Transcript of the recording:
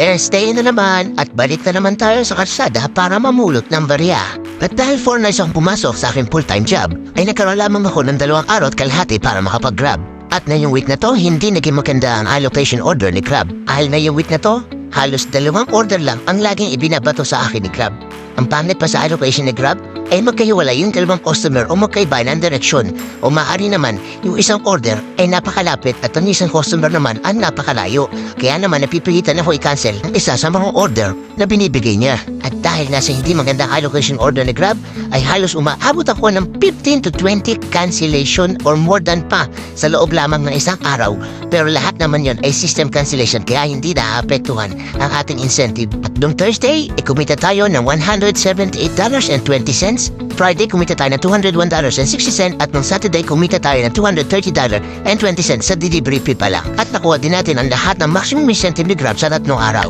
Thursday na naman at balik na naman tayo sa kalsada para mamulot ng barya. At dahil 4 nights akong pumasok sa aking full-time job, ay nagkaroon lamang ako ng 2 araw at kalahati para makapag-grab. At na yung week na to, hindi naging maganda ang allocation order ni Grab. Dahil na yung week na to, halos 2 order lang ang laging ibinabato sa akin ni Grab. Ang pangit pa sa allocation ni Grab ay magkahiwalay yung 2 customer o magkaiba ng direksyon o maaari naman yung isang order ay napakalapit at ang isang customer naman ang napakalayo. Kaya naman napipilitan ako i-cancel ang isa sa mga order na binibigay niya. At dahil nasa hindi magandang allocation order ni Grab ay halos umaabot ako ng 15 to 20 cancellation or more than pa sa loob lamang ng isang araw. Pero lahat naman yon ay system cancellation kaya hindi naapektuhan ang ating incentive. At noong Thursday, kumita tayo ng $178.20. Friday, kumita tayo ng $201.60 at noong Saturday, kumita tayo ng $230.20 sa delivery fee pa lang. At nakuha din natin ang lahat ng maximum incentive ni Grab sa 3 araw.